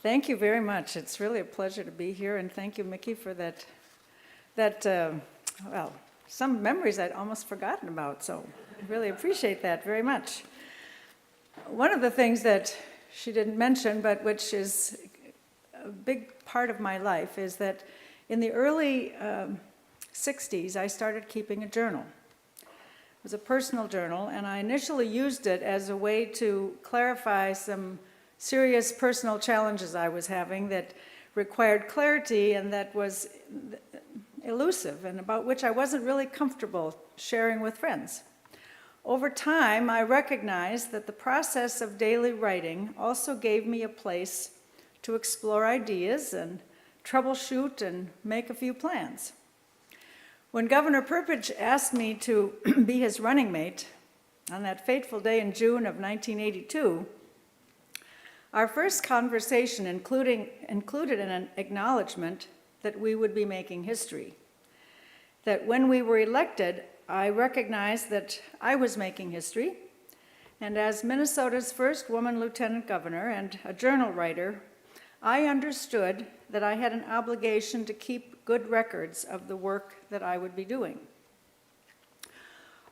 Thank you very much. It's really a pleasure to be here, and thank you, Mickey, for well, some memories I'd almost forgotten about, so I really appreciate that very much. One of the things that she didn't mention, but which is a big part of my life, is that in the early 60s, I started keeping a journal. It was a personal journal, and I initially used it as a way to clarify some serious personal challenges I was having that required clarity and that was elusive and about which I wasn't really comfortable sharing with friends. Over time, I recognized that the process of daily writing also gave me a place to explore ideas and troubleshoot and make a few plans. When Governor Perpich asked me to be his running mate on that fateful day in June of 1982, our first conversation included an acknowledgement that we would be making history. That when we were elected, I recognized that I was making history, and as Minnesota's first woman lieutenant governor and a journal writer, I understood that I had an obligation to keep good records of the work that I would be doing.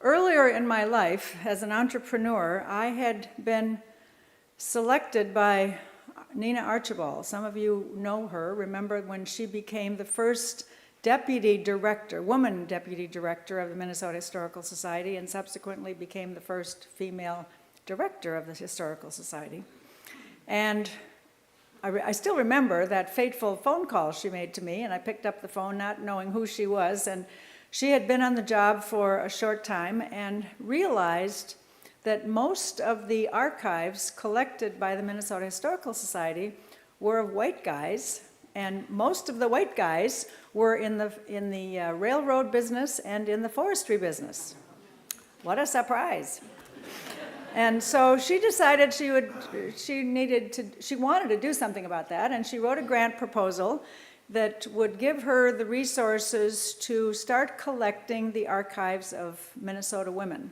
Earlier in my life, as an entrepreneur, I had been selected by Nina Archibald. Some of you know her. Remember when she became the first woman deputy director of the Minnesota Historical Society, and subsequently became the first female director of the Historical Society. And I still remember that fateful phone call she made to me, and I picked up the phone not knowing who she was, and she had been on the job for a short time and realized that most of the archives collected by the Minnesota Historical Society were of white guys, and most of the white guys were in the railroad business and in the forestry business. What a surprise. And so she decided she wanted to do something about that, and she wrote a grant proposal that would give her the resources to start collecting the archives of Minnesota women.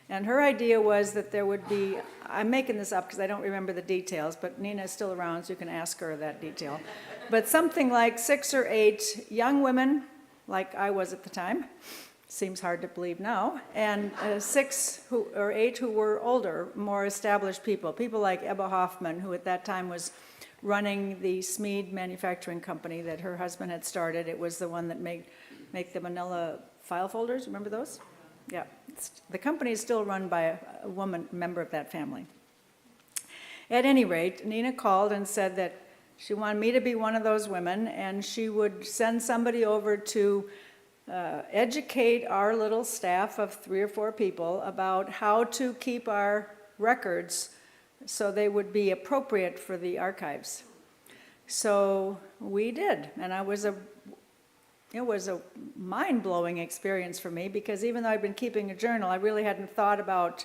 And her idea was that there would be, I'm making this up because I don't remember the details, but Nina is still around, so you can ask her that detail. But something like 6 or 8 young women, like I was at the time, seems hard to believe now, and 6 or 8 who were older, more established people like Ebba Hoffman, who at that time was running the Smead manufacturing company that her husband had started. It was the one that make the manila file folders, remember those? Yeah, the company is still run by a woman, member of that family. At any rate, Nina called and said that she wanted me to be one of those women, and she would send somebody over to educate our little staff of 3 or 4 people about how to keep our records so they would be appropriate for the archives. So we did, and it was a mind-blowing experience for me, because even though I'd been keeping a journal, I really hadn't thought about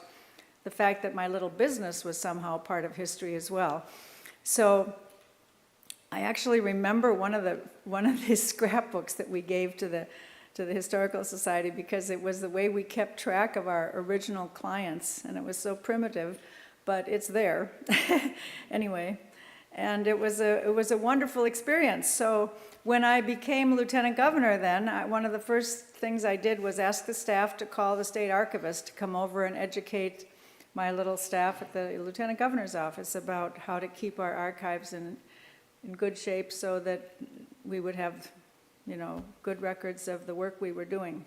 the fact that my little business was somehow part of history as well. So I actually remember one of these scrapbooks that we gave to the Historical Society, because it was the way we kept track of our original clients, and it was so primitive, but it's there. Anyway, and it was a wonderful experience. So when I became lieutenant governor then, one of the first things I did was ask the staff to call the state archivist to come over and educate my little staff at the lieutenant governor's office about how to keep our archives in good shape so that we would have, good records of the work we were doing.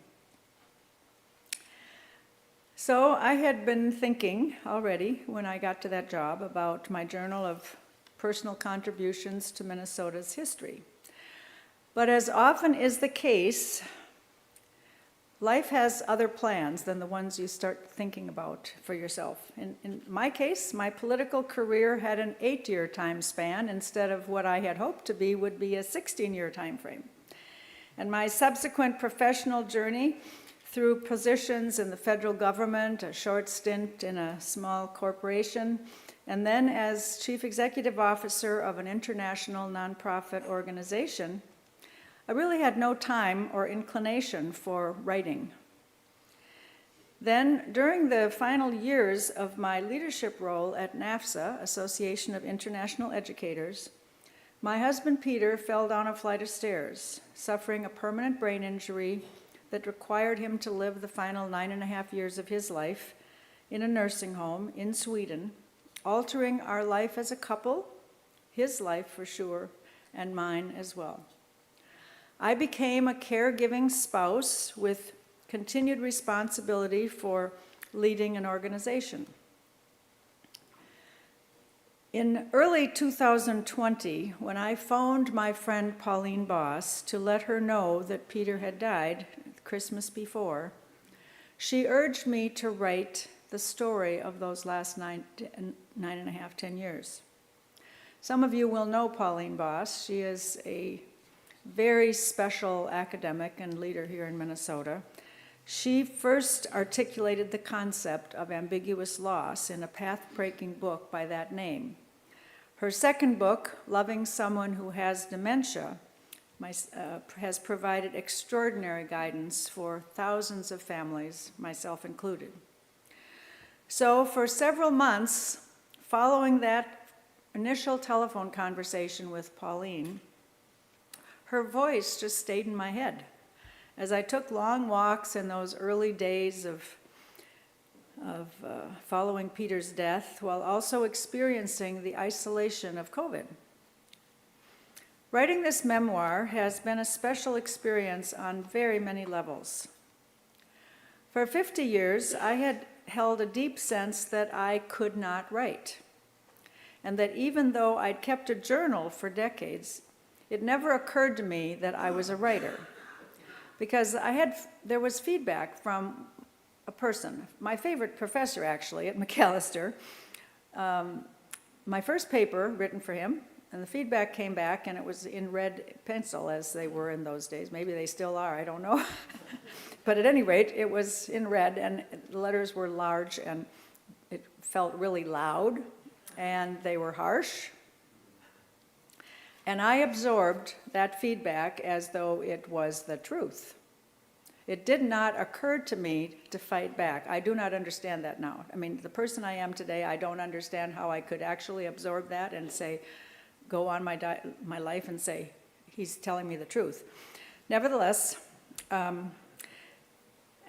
So I had been thinking already when I got to that job about my journal of personal contributions to Minnesota's history. But as often is the case, life has other plans than the ones you start thinking about for yourself. In my case, my political career had an 8-year time span instead of what I had hoped to be would be a 16-year time frame. And my subsequent professional journey through positions in the federal government, a short stint in a small corporation, and then as chief executive officer of an international nonprofit organization, I really had no time or inclination for writing. Then, during the final years of my leadership role at NAFSA, Association of International Educators, My husband Peter fell down a flight of stairs, suffering a permanent brain injury that required him to live the final 9.5 years of his life in a nursing home in Sweden, altering our life as a couple, his life for sure, and mine as well. I became a caregiving spouse with continued responsibility for leading an organization. In early 2020, when I phoned my friend Pauline Boss to let her know that Peter had died Christmas before, she urged me to write the story of those last 10 years. Some of you will know Pauline Boss. She is a very special academic and leader here in Minnesota. She first articulated the concept of ambiguous loss in a path-breaking book by that name. Her second book, Loving Someone Who Has Dementia, has provided extraordinary guidance for thousands of families, myself included. So for several months, following that initial telephone conversation with Pauline, her voice just stayed in my head as I took long walks in those early days of following Peter's death, while also experiencing the isolation of COVID. Writing this memoir has been a special experience on very many levels. For 50 years, I had held a deep sense that I could not write, and that even though I'd kept a journal for decades, it never occurred to me that I was a writer. Because there was feedback from a person, my favorite professor actually at McAllister, my first paper written for him, and the feedback came back and it was in red pencil as they were in those days. Maybe they still are, I don't know. But at any rate, it was in red and the letters were large and it felt really loud and they were harsh. And I absorbed that feedback as though it was the truth. It did not occur to me to fight back. I do not understand that now. I mean, the person I am today, I don't understand how I could actually absorb that and say, go on my life and say, he's telling me the truth. Nevertheless,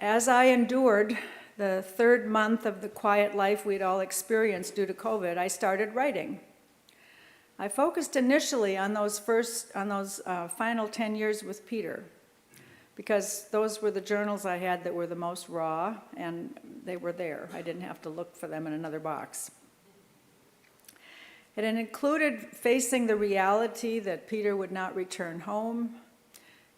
as I endured the third month of the quiet life we'd all experienced due to COVID, I started writing. I focused initially on those final 10 years with Peter, because those were the journals I had that were the most raw, and they were there. I didn't have to look for them in another box. It included facing the reality that Peter would not return home.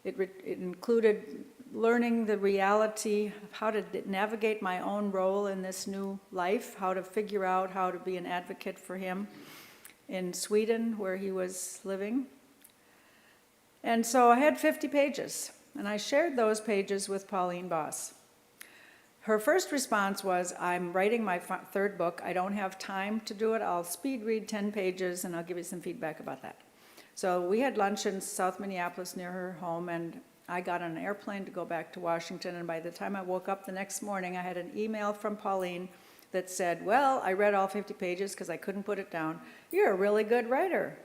It included learning the reality of how to navigate my own role in this new life, how to figure out how to be an advocate for him in Sweden, where he was living. And so I had 50 pages, and I shared those pages with Pauline Boss. Her first response was, I'm writing my third book. I don't have time to do it. I'll speed read 10 pages, and I'll give you some feedback about that. So we had lunch in South Minneapolis near her home, and I got on an airplane to go back to Washington, and by the time I woke up the next morning, I had an email from Pauline that said, well, I read all 50 pages because I couldn't put it down. You're a really good writer.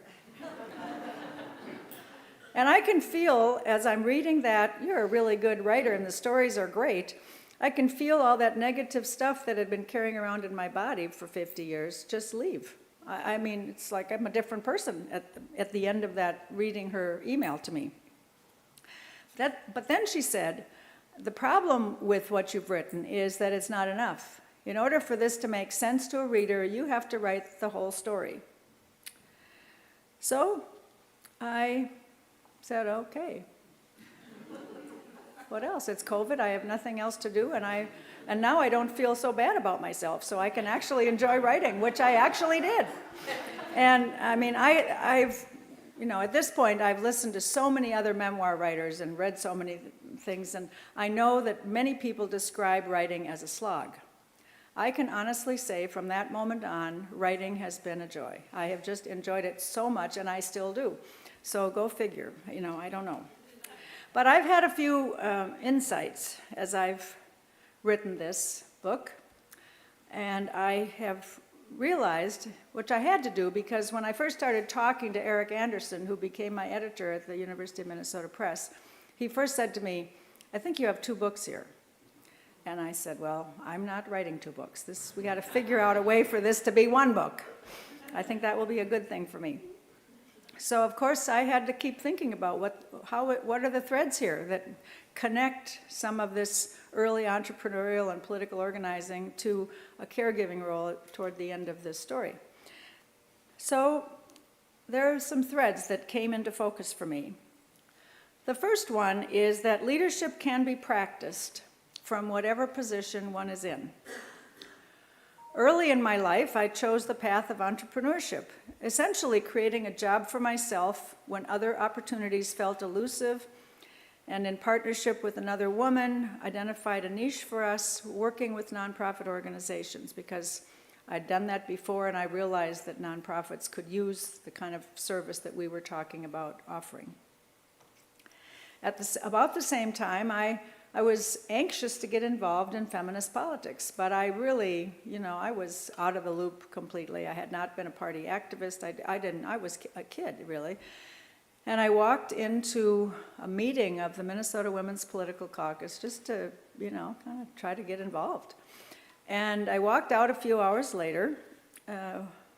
And I can feel, as I'm reading that, you're a really good writer and the stories are great, I can feel all that negative stuff that had been carrying around in my body for 50 years just leave. I mean, it's like I'm a different person at the end of that, reading her email to me. But then she said, the problem with what you've written is that it's not enough. In order for this to make sense to a reader, you have to write the whole story. So I said, okay. What else? It's COVID, I have nothing else to do, and now I don't feel so bad about myself, so I can actually enjoy writing, which I actually did. And I mean, I've, at this point, I've listened to so many other memoir writers and read so many things, and I know that many people describe writing as a slog. I can honestly say from that moment on, writing has been a joy. I have just enjoyed it so much, and I still do. So go figure, I don't know. But I've had a few insights as I've written this book, and I have realized, which I had to do because when I first started talking to Eric Anderson, who became my editor at the University of Minnesota Press, he first said to me, "I think you have 2 books here." And I said, "Well, I'm not writing 2 books. We got to figure out a way for this to be 1 book. I think that will be a good thing for me." So of course I had to keep thinking about what are the threads here that connect some of this early entrepreneurial and political organizing to a caregiving role toward the end of this story. So there are some threads that came into focus for me. The first one is that leadership can be practiced from whatever position one is in. Early in my life, I chose the path of entrepreneurship, essentially creating a job for myself when other opportunities felt elusive, and in partnership with another woman, identified a niche for us working with nonprofit organizations, because I'd done that before and I realized that nonprofits could use the kind of service that we were talking about offering. At about the same time, I was anxious to get involved in feminist politics, but I really, I was out of the loop completely. I had not been a party activist. I was a kid, really. And I walked into a meeting of the Minnesota Women's Political Caucus just to, kind of try to get involved. And I walked out a few hours later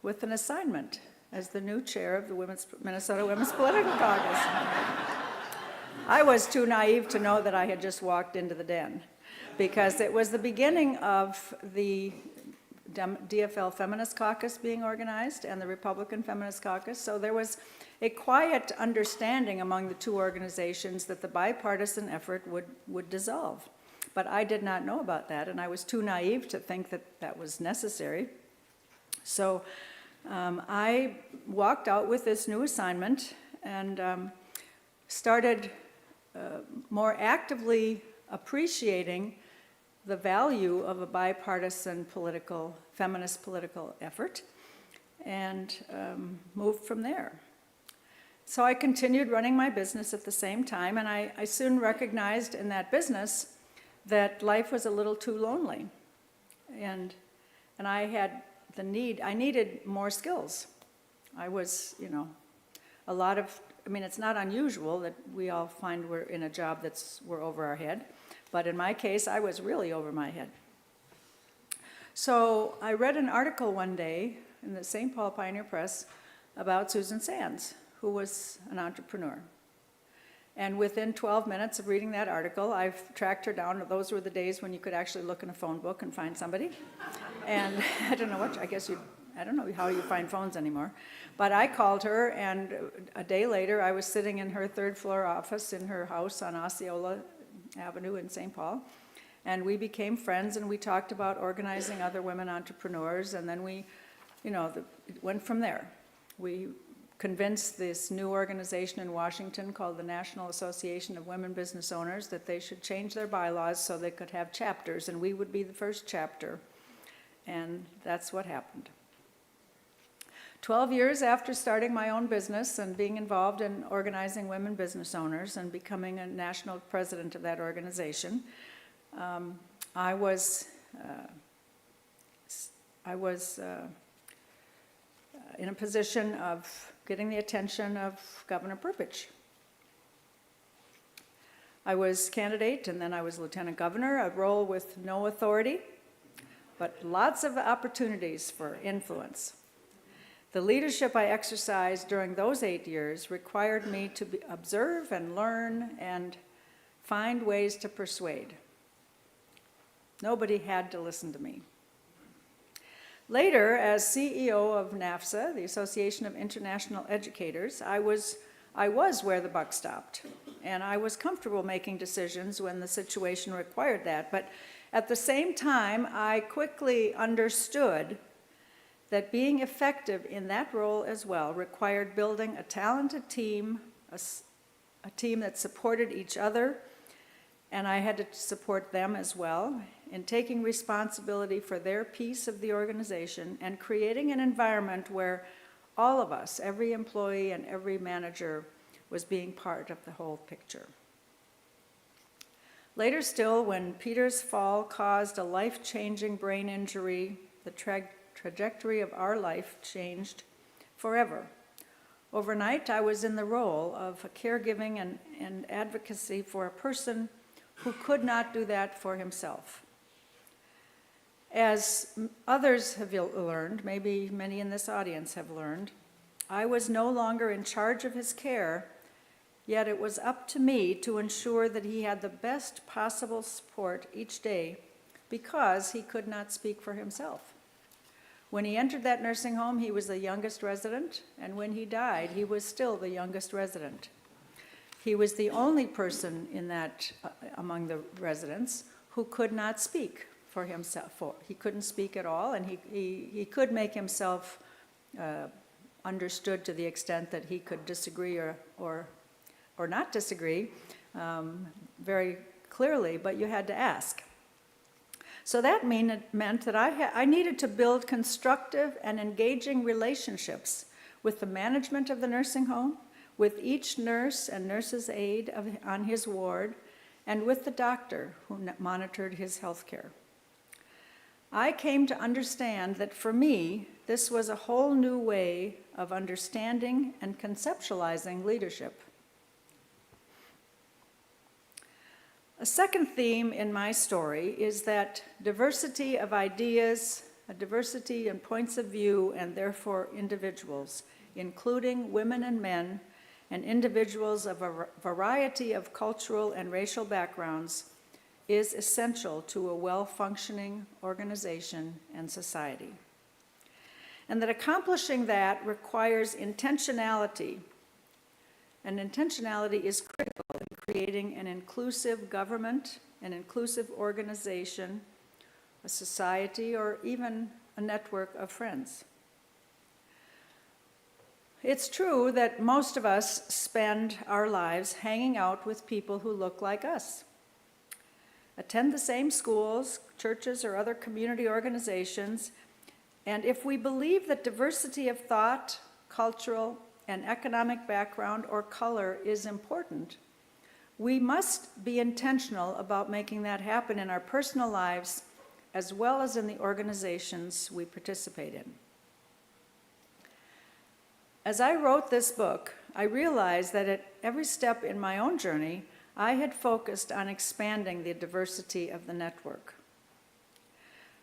with an assignment as the new chair of the Minnesota Women's Political Caucus. I was too naive to know that I had just walked into the den, because it was the beginning of the DFL Feminist Caucus being organized and the Republican Feminist Caucus. So there was a quiet understanding among the 2 organizations that the bipartisan effort would dissolve. But I did not know about that, and I was too naive to think that that was necessary. So I walked out with this new assignment and started more actively appreciating the value of a bipartisan feminist political effort, and moved from there. So I continued running my business at the same time, and I soon recognized in that business that life was a little too lonely, and I had I needed more skills. I was, it's not unusual that we all find we're in a job we're over our head, but in my case, I was really over my head. So I read an article one day in the St. Paul Pioneer Press about Susan Sands, who was an entrepreneur. And within 12 minutes of reading that article, I've tracked her down. Those were the days when you could actually look in a phone book and find somebody. And I don't know how you find phones anymore. But I called her, and a day later, I was sitting in her 3rd floor office in her house on Osceola Avenue in St. Paul. And we became friends, and we talked about organizing other women entrepreneurs, and then we, it went from there. We convinced this new organization in Washington called the National Association of Women Business Owners that they should change their bylaws so they could have chapters, and we would be the first chapter. And that's what happened. 12 years after starting my own business and being involved in organizing women business owners and becoming a national president of that organization, I was in a position of getting the attention of Governor Perpich. I was candidate, and then I was lieutenant governor, a role with no authority, but lots of opportunities for influence. The leadership I exercised during those 8 years required me to observe and learn and find ways to persuade. Nobody had to listen to me. Later, as CEO of NAFSA, the Association of International Educators, I was where the buck stopped, and I was comfortable making decisions when the situation required that. But at the same time, I quickly understood that being effective in that role as well required building a talented team, a team that supported each other, and I had to support them as well in taking responsibility for their piece of the organization and creating an environment where all of us, every employee and every manager, was being part of the whole picture. Later still, when Peter's fall caused a life-changing brain injury that trajectory of our life changed forever. Overnight, I was in the role of caregiving and advocacy for a person who could not do that for himself. As others have learned, maybe many in this audience have learned, I was no longer in charge of his care, yet it was up to me to ensure that he had the best possible support each day because he could not speak for himself. When he entered that nursing home, he was the youngest resident, and when he died, he was still the youngest resident. He was the only person in that, among the residents, who could not speak for himself. He couldn't speak at all, and he could make himself understood to the extent that he could disagree or not disagree very clearly, but you had to ask. So that meant that I needed to build constructive and engaging relationships with the management of the nursing home, with each nurse and nurse's aide on his ward, and with the doctor who monitored his health care. I came to understand that for me, this was a whole new way of understanding and conceptualizing leadership. A second theme in my story is that diversity of ideas, a diversity in points of view, and therefore individuals, including women and men, and individuals of a variety of cultural and racial backgrounds, is essential to a well-functioning organization and society. And that accomplishing that requires intentionality. And intentionality is critical in creating an inclusive government, an inclusive organization, a society, or even a network of friends. It's true that most of us spend our lives hanging out with people who look like us, attend the same schools, churches, or other community organizations, and if we believe that diversity of thought, cultural, and economic background or color is important, we must be intentional about making that happen in our personal lives as well as in the organizations we participate in. As I wrote this book, I realized that at every step in my own journey, I had focused on expanding the diversity of the network.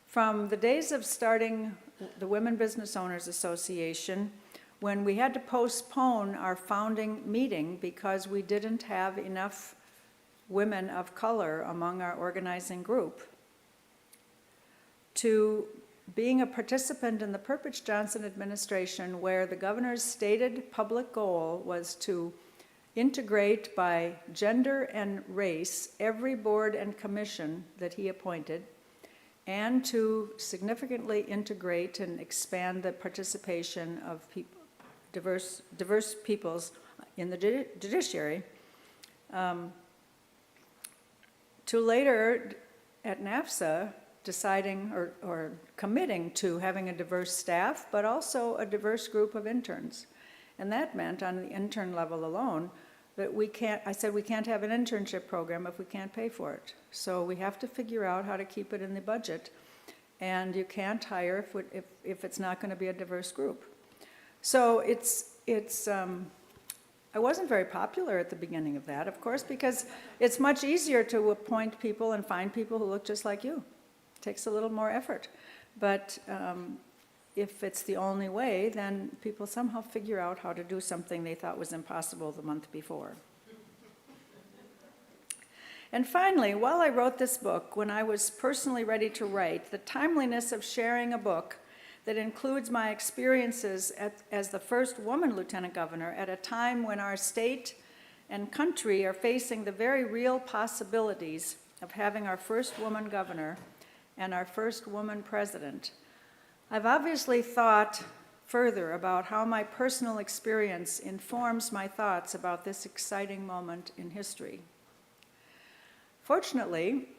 From the days of starting the Women Business Owners Association, when we had to postpone our founding meeting because we didn't have enough women of color among our organizing group, to being a participant in the Perpich-Johnson administration, where the governor's stated public goal was to integrate by gender and race every board and commission that he appointed, and to significantly integrate and expand the participation of diverse peoples in the judiciary, to later at NAFSA deciding or committing to having a diverse staff, but also a diverse group of interns. And that meant on the intern level alone that I said we can't have an internship program if we can't pay for it. So we have to figure out how to keep it in the budget. And you can't hire if it's not going to be a diverse group. So I wasn't very popular at the beginning of that, of course, because it's much easier to appoint people and find people who look just like you. It takes a little more effort. But if it's the only way, then people somehow figure out how to do something they thought was impossible the month before. And finally, while I wrote this book, when I was personally ready to write, the timeliness of sharing a book that includes my experiences as the first woman lieutenant governor at a time when our state and country are facing the very real possibilities of having our first woman governor and our first woman president, I've obviously thought further about how my personal experience informs my thoughts about this exciting moment in history. Fortunately,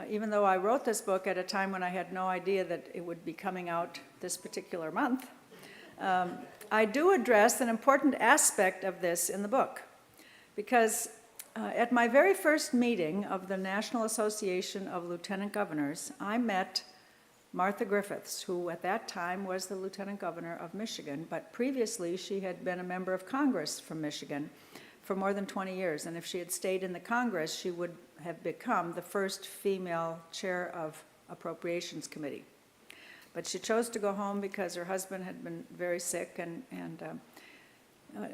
even though I wrote this book at a time when I had no idea that it would be coming out this particular month, I do address an important aspect of this in the book. Because at my very first meeting of the National Association of Lieutenant Governors, I met Martha Griffiths, who at that time was the lieutenant governor of Michigan, but previously she had been a member of Congress from Michigan for more than 20 years. And if she had stayed in the Congress, she would have become the first female chair of Appropriations Committee. But she chose to go home because her husband had been very sick, and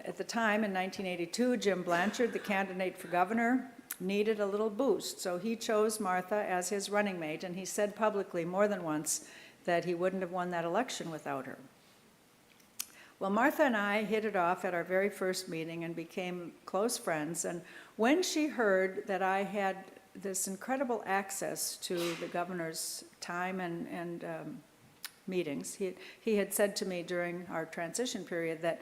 at the time, in 1982, Jim Blanchard, the candidate for governor, needed a little boost. So he chose Martha as his running mate, and he said publicly more than once that he wouldn't have won that election without her. Well, Martha and I hit it off at our very first meeting and became close friends. And when she heard that I had this incredible access to the governor's time and meetings, he had said to me during our transition period that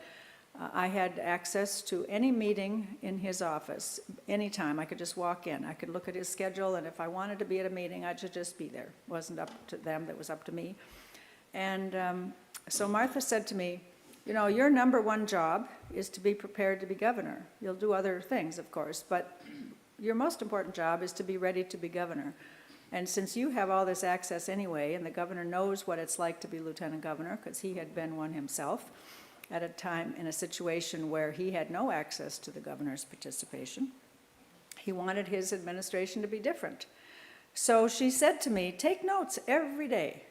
I had access to any meeting in his office anytime. I could just walk in. I could look at his schedule, and if I wanted to be at a meeting, I should just be there. It wasn't up to them, that was up to me. And so Martha said to me, you know, your number one job is to be prepared to be governor. You'll do other things, of course, but your most important job is to be ready to be governor. And since you have all this access anyway, and the governor knows what it's like to be lieutenant governor, because he had been one himself, at a time in a situation where he had no access to the governor's participation. He wanted his administration to be different. So she said to me, take notes every day.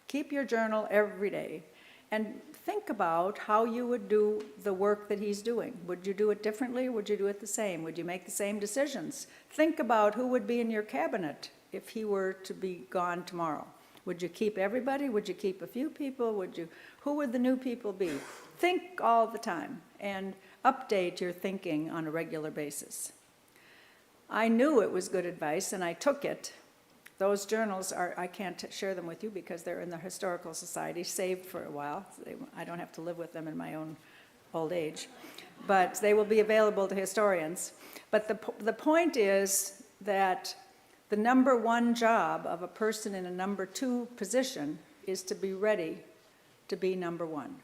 Keep your journal every day. And think about how you would do the work that he's doing. Would you do it differently? Would you do it the same? Would you make the same decisions? Think about who would be in your cabinet if he were to be gone tomorrow. Would you keep everybody? Would you keep a few people? Who would the new people be? Think all the time and update your thinking on a regular basis. I knew it was good advice and I took it. Those journals I can't share them with you because they're in the Historical Society, saved for a while. I don't have to live with them in my own old age. But they will be available to historians. But the point is that the number one job of a person in a number two position is to be ready to be number one.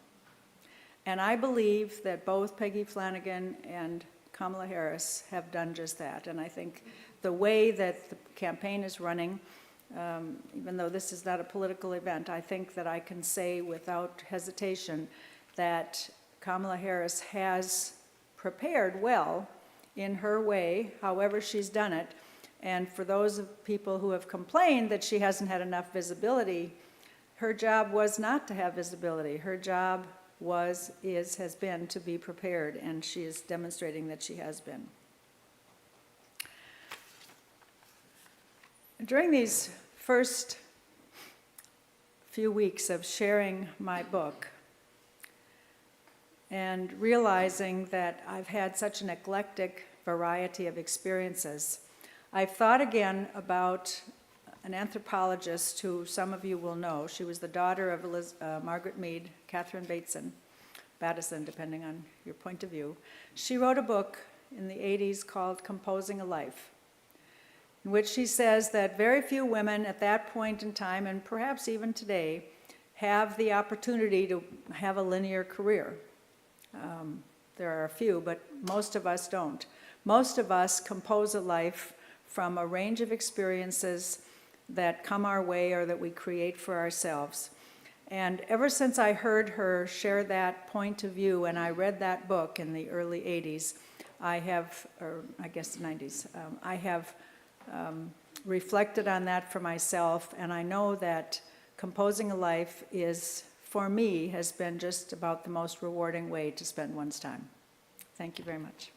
And I believe that both Peggy Flanagan and Kamala Harris have done just that. And I think the way that the campaign is running, even though this is not a political event, I think that I can say without hesitation that Kamala Harris has prepared well in her way, however she's done it. And for those people who have complained that she hasn't had enough visibility, her job was not to have visibility. Her job has been to be prepared, and she is demonstrating that she has been. During these first few weeks of sharing my book and realizing that I've had such an eclectic variety of experiences, I've thought again about an anthropologist who some of you will know. She was the daughter of Margaret Mead, Catherine Bateson, depending on your point of view. She wrote a book in the 80s called Composing a Life, in which she says that very few women at that point in time, and perhaps even today, have the opportunity to have a linear career. There are a few, but most of us don't. Most of us compose a life from a range of experiences that come our way or that we create for ourselves. And ever since I heard her share that point of view and I read that book in the early 80s, or I guess the 90s, I have reflected on that for myself, and I know that composing a life is, for me, has been just about the most rewarding way to spend one's time. Thank you very much.